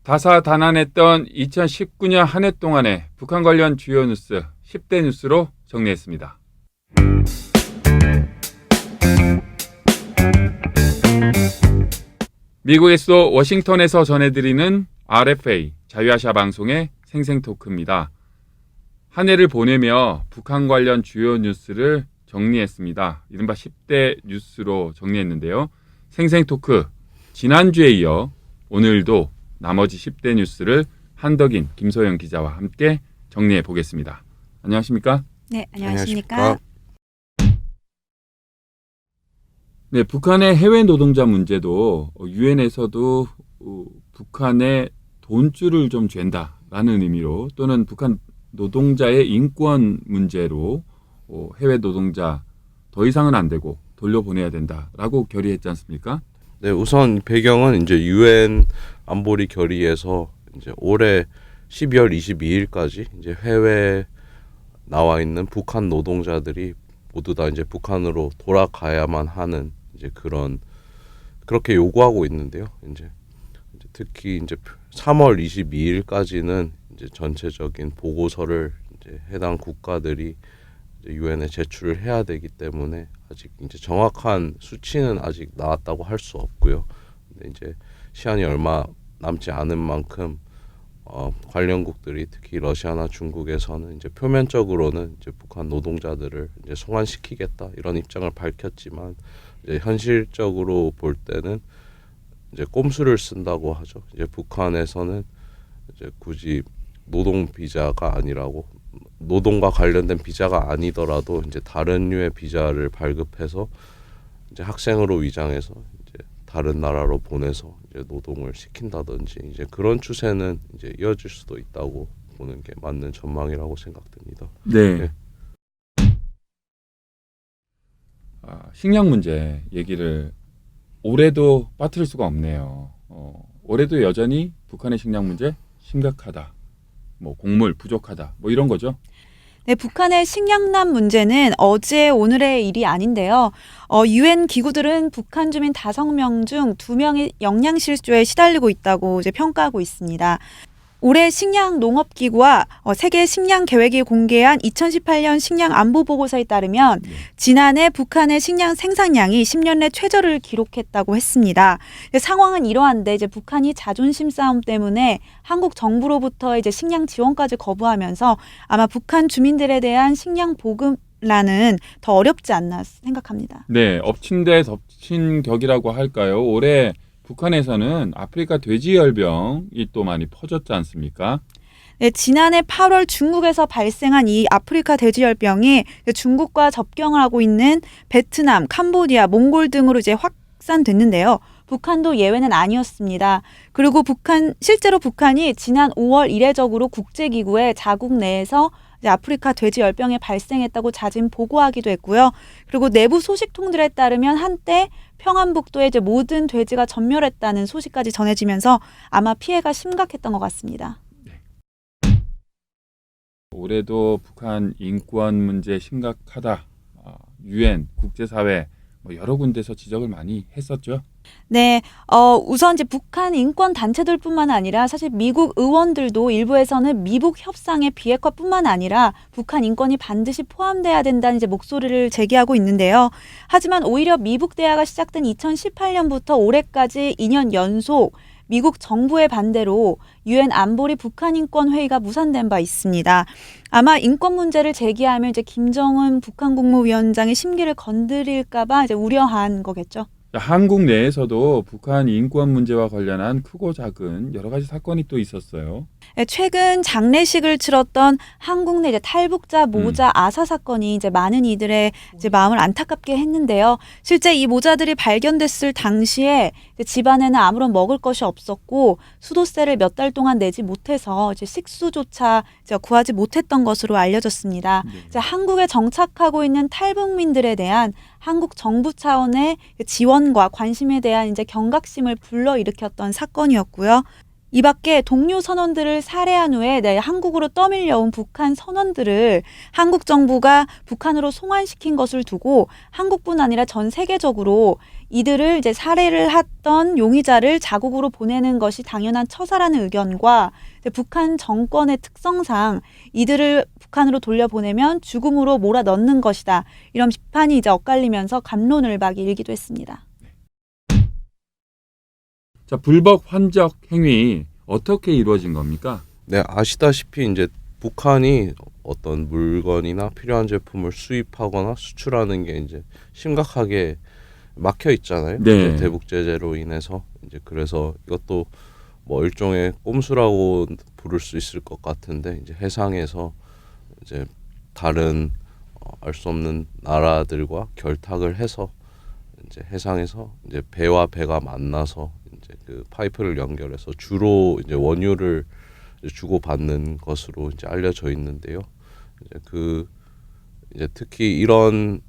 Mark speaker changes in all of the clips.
Speaker 1: 다사다난했던 2019년 한 해 동안의 북한 관련 주요 뉴스 10대 뉴스로 정리했습니다. 미국의 수도 워싱턴에서 전해드리는 RFA 자유아시아 방송의 생생토크입니다. 한 해를 보내며 북한 관련 주요 뉴스를 정리했습니다. 이른바 10대 뉴스로 정리했는데요. 생생토크 지난주에 이어 오늘도 나머지 10대 뉴스를 한덕인, 김소영 기자와 함께 정리해 보겠습니다. 안녕하십니까?
Speaker 2: 네, 안녕하십니까?
Speaker 1: 네, 북한의 해외 노동자 문제도 유엔에서도 북한의 돈줄을 좀 잰다라는 의미로 또는 북한 노동자의 인권 문제로 해외 노동자 더 이상은 안 되고 돌려보내야 된다라고 결의했지 않습니까?
Speaker 3: 네, 우선 배경은 이제 유엔 안보리 결의에서 이제 올해 12월 22일까지 이제 해외에 나와 있는 북한 노동자들이 모두 다 이제 북한으로 돌아가야만 하는 이제 그렇게 요구하고 있는데요. 이제 특히 이제 3월 22일까지는 이제 전체적인 보고서를 이제 해당 국가들이 유엔에 제출을 해야 되기 때문에 아직 이제 정확한 수치는 아직 나왔다고 할 수 없고요. 근데 이제 시한이 얼마 남지 않은 만큼 관련국들이 특히 러시아나 중국에서는 이제 표면적으로는 이제 북한 노동자들을 이제 송환시키겠다 이런 입장을 밝혔지만 이제 현실적으로 볼 때는 이제 꼼수를 쓴다고 하죠. 이제 북한에서는 이제 굳이 노동 비자가 아니라고 노동과 관련된 비자가 아니더라도 이제 다른 류의 비자를 발급해서 이제 학생으로 위장해서 이제 다른 나라로 보내서 이제 노동을 시킨다든지 이제 그런 추세는 이제 이어질 수도 있다고 보는 게 맞는 전망이라고 생각됩니다.
Speaker 1: 네.
Speaker 3: 네.
Speaker 1: 식량 문제 얘기를 올해도 빠뜨릴 수가 없네요. 올해도 여전히 북한의 식량 문제 심각하다. 뭐 곡물 부족하다. 뭐 이런 거죠.
Speaker 2: 네, 북한의 식량난 문제는 어제 오늘의 일이 아닌데요. 유엔 기구들은 북한 주민 5명 중 2명이 영양실조에 시달리고 있다고 이제 평가하고 있습니다. 올해 식량농업기구와 세계 식량계획이 공개한 2018년 식량안보보고서에 따르면 지난해 북한의 식량 생산량이 10년 내 최저를 기록했다고 했습니다. 상황은 이러한데 이제 북한이 자존심 싸움 때문에 한국 정부로부터 이제 식량 지원까지 거부하면서 아마 북한 주민들에 대한 식량 보급란은 더 어렵지 않나 생각합니다.
Speaker 1: 네, 엎친 데 덮친 격이라고 할까요? 올해 북한에서는 아프리카 돼지열병이 또 많이 퍼졌지 않습니까?
Speaker 2: 네, 지난해 8월 중국에서 발생한 이 아프리카 돼지열병이 중국과 접경을 하고 있는 베트남, 캄보디아, 몽골 등으로 이제 확산됐는데요. 북한도 예외는 아니었습니다. 그리고 실제로 북한이 지난 5월 이례적으로 국제기구에 자국 내에서 아프리카 돼지열병이 발생했다고 자진 보고하기도 했고요. 그리고 내부 소식통들에 따르면 한때 평안북도에 이제 모든 돼지가 전멸했다는 소식까지 전해지면서 아마 피해가 심각했던 것 같습니다.
Speaker 1: 올해도 북한 인권 문제 심각하다. 유엔, 국제사회 여러 군데서 지적을 많이 했었죠.
Speaker 2: 네, 우선 이제 북한 인권 단체들뿐만 아니라 사실 미국 의원들도 일부에서는 미북 협상의 비핵화뿐만 아니라 북한 인권이 반드시 포함돼야 된다는 이제 목소리를 제기하고 있는데요. 하지만 오히려 미북 대화가 시작된 2018년부터 올해까지 2년 연속 미국 정부의 반대로 유엔 안보리 북한 인권 회의가 무산된 바 있습니다. 아마 인권 문제를 제기하면 이제 김정은 북한 국무위원장의 심기를 건드릴까봐 이제 우려한 거겠죠.
Speaker 1: 한국 내에서도 북한 인권 문제와 관련한 크고 작은 여러 가지 사건이 또 있었어요.
Speaker 2: 최근 장례식을 치렀던 한국 내 이제 탈북자 모자 아사 사건이 이제 많은 이들의 이제 마음을 안타깝게 했는데요. 실제 이 모자들이 발견됐을 당시에 집안에는 아무런 먹을 것이 없었고 수도세를 몇 달 동안 내지 못해서 이제 식수조차 이제 구하지 못했던 것으로 알려졌습니다. 이제 한국에 정착하고 있는 탈북민들에 대한 한국 정부 차원의 지원과 관심에 대한 이제 경각심을 불러일으켰던 사건이었고요. 이 밖에 동료 선원들을 살해한 후에 한국으로 떠밀려온 북한 선원들을 한국 정부가 북한으로 송환시킨 것을 두고 한국뿐 아니라 전 세계적으로 이들을 이제 살해를 했던 용의자를 자국으로 보내는 것이 당연한 처사라는 의견과 이제 북한 정권의 특성상 이들을 북한으로 돌려보내면 죽음으로 몰아넣는 것이다. 이런 비판이 이제 엇갈리면서 갑론을박이 일기도 했습니다.
Speaker 1: 자, 불법 환적 행위 어떻게 이루어진 겁니까?
Speaker 3: 네, 아시다시피 이제 북한이 어떤 물건이나 필요한 제품을 수입하거나 수출하는 게 이제 심각하게 막혀 있잖아요.
Speaker 1: 네.
Speaker 3: 이제 대북 제재로 인해서 이제 그래서 이것도 뭐 일종의 꼼수라고 부를 수 있을 것 같은데 이제 해상에서 이제 다른 알 수 없는 나라들과 결탁을 해서 이제 해상에서 이제 배와 배가 만나서 이제 그 파이프를 연결해서 주로 이제 원유를 주고 받는 것으로 이제 알려져 있는데요. 이제 이제 특히 이런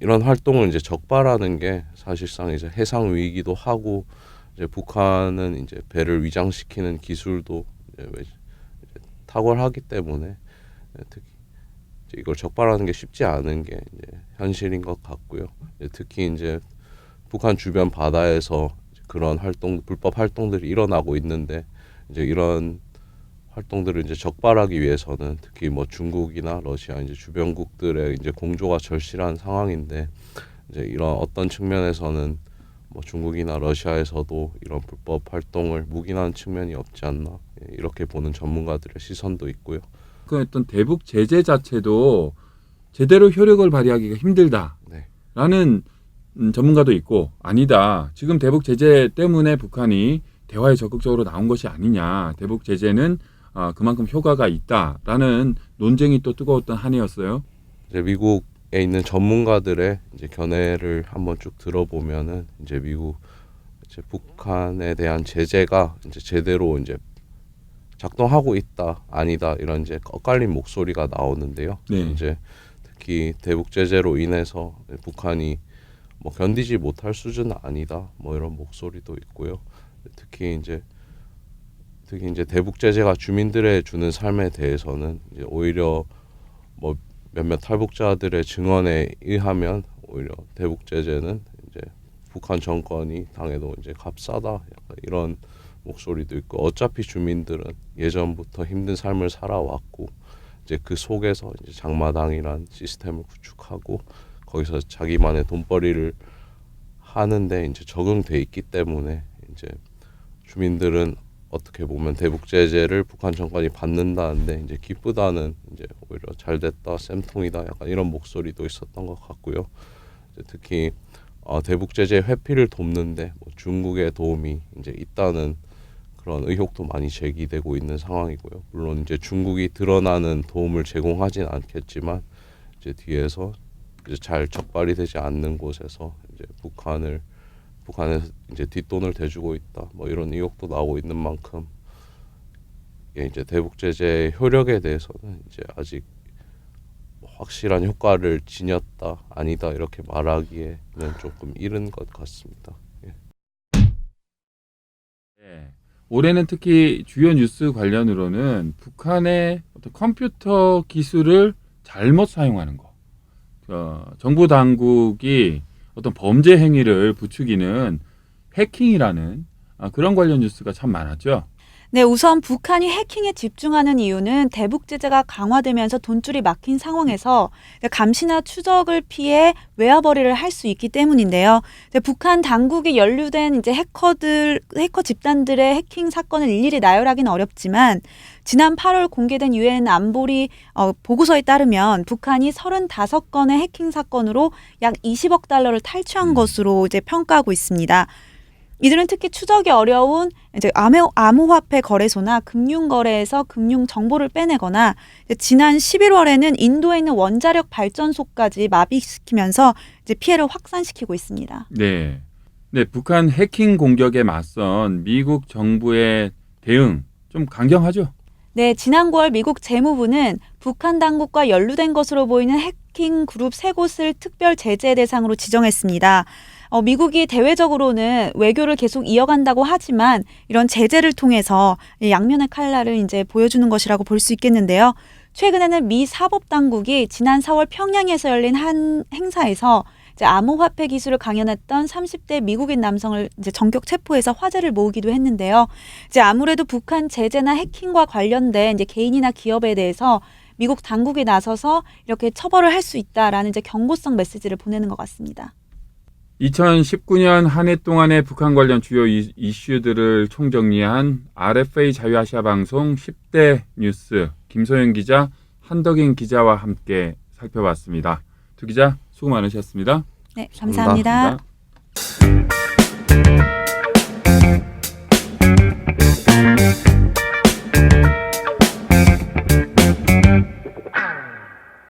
Speaker 3: 활동을 이제 적발하는 게 사실상 이제 해상 위기도 하고 이제 북한은 이제 배를 위장시키는 기술도 이제 탁월하기 때문에 특히 이제 이걸 적발하는 게 쉽지 않은 게 이제 현실인 것 같고요. 이제 특히 이제 북한 주변 바다에서 그런 불법 활동들이 일어나고 있는데 이제 이런 활동들을 이제 적발하기 위해서는 특히 뭐 중국이나 러시아 이제 주변국들의 이제 공조가 절실한 상황인데 이제 이런 어떤 측면에서는 뭐 중국이나 러시아에서도 이런 불법 활동을 묵인하는 측면이 없지 않나 이렇게 보는 전문가들의 시선도 있고요.
Speaker 1: 그 어떤 대북 제재 자체도 제대로 효력을 발휘하기가 힘들다라는 전문가도 있고 아니다. 지금 대북 제재 때문에 북한이 대화에 적극적으로 나온 것이 아니냐. 대북 제재는 그만큼 효과가 있다라는 논쟁이 또 뜨거웠던 한 해였어요.
Speaker 3: 이제 미국에 있는 전문가들의 이제 견해를 한번 쭉 들어보면은 이제 미국 이제 북한에 대한 제재가 이제 제대로 이제 작동하고 있다 아니다 이런 이제 엇갈린 목소리가 나오는데요.
Speaker 1: 네.
Speaker 3: 이제 특히 대북 제재로 인해서 북한이 뭐 견디지 못할 수준은 아니다 뭐 이런 목소리도 있고요. 특히 이제 대북 제재가 주민들의 주는 삶에 대해서는 이제 오히려 뭐 몇몇 탈북자들의 증언에 의하면 오히려 대북 제재는 이제 북한 정권이 당해도 이제 값싸다 약간 이런 목소리도 있고 어차피 주민들은 예전부터 힘든 삶을 살아왔고 이제 그 속에서 이제 장마당이란 시스템을 구축하고 거기서 자기만의 돈벌이를 하는데 이제 적응돼 있기 때문에 이제 주민들은 어떻게 보면 대북 제재를 북한 정권이 받는다는데 이제 기쁘다는 이제 오히려 잘됐다 쌤통이다 약간 이런 목소리도 있었던 것 같고요. 이제 특히 대북 제재 회피를 돕는데 뭐 중국의 도움이 이제 있다는 그런 의혹도 많이 제기되고 있는 상황이고요. 물론 이제 중국이 드러나는 도움을 제공하진 않겠지만 이제 뒤에서 이제 잘 적발이 되지 않는 곳에서 이제 북한에서 이제 뒷돈을 대주고 있다. 뭐 이런 의혹도 나오고 있는 만큼 이제 대북 제재 효력에 대해서는 이제 아직 확실한 효과를 지녔다 아니다 이렇게 말하기에는 조금 이른 것 같습니다. 예.
Speaker 1: 네. 올해는 특히 주요 뉴스 관련으로는 북한의 어떤 컴퓨터 기술을 잘못 사용하는 거, 정부 당국이 어떤 범죄 행위를 부추기는 해킹이라는 그런 관련 뉴스가 참 많았죠.
Speaker 2: 네, 우선 북한이 해킹에 집중하는 이유는 대북 제재가 강화되면서 돈줄이 막힌 상황에서 감시나 추적을 피해 외화벌이를 할 수 있기 때문인데요. 북한 당국이 연루된 이제 해커 집단들의 해킹 사건을 일일이 나열하기는 어렵지만 지난 8월 공개된 유엔 안보리 보고서에 따르면 북한이 35건의 해킹 사건으로 약 20억 달러를 탈취한 것으로 이제 평가하고 있습니다. 이들은 특히 추적이 어려운 이제 암호화폐 거래소나 금융거래에서 금융 정보를 빼내거나 지난 11월에는 인도에 있는 원자력 발전소까지 마비시키면서 이제 피해를 확산시키고 있습니다.
Speaker 1: 네. 네, 북한 해킹 공격에 맞선 미국 정부의 대응 좀 강경하죠?
Speaker 2: 네, 지난 9월 미국 재무부는 북한 당국과 연루된 것으로 보이는 해킹 그룹 3곳을 특별 제재 대상으로 지정했습니다. 미국이 대외적으로는 외교를 계속 이어간다고 하지만 이런 제재를 통해서 양면의 칼날을 이제 보여주는 것이라고 볼 수 있겠는데요. 최근에는 미 사법당국이 지난 4월 평양에서 열린 한 행사에서 이제 암호화폐 기술을 강연했던 30대 미국인 남성을 이제 전격 체포해서 화제를 모으기도 했는데요. 이제 아무래도 북한 제재나 해킹과 관련된 이제 개인이나 기업에 대해서 미국 당국이 나서서 이렇게 처벌을 할 수 있다라는 이제 경고성 메시지를 보내는 것 같습니다.
Speaker 1: 2019년 한 해 동안의 북한 관련 주요 이슈들을 총정리한 RFA 자유아시아 방송 10대 뉴스 김소연 기자, 한덕인 기자와 함께 살펴봤습니다. 두 기자 수고 많으셨습니다.
Speaker 2: 네, 감사합니다.
Speaker 1: 감사합니다.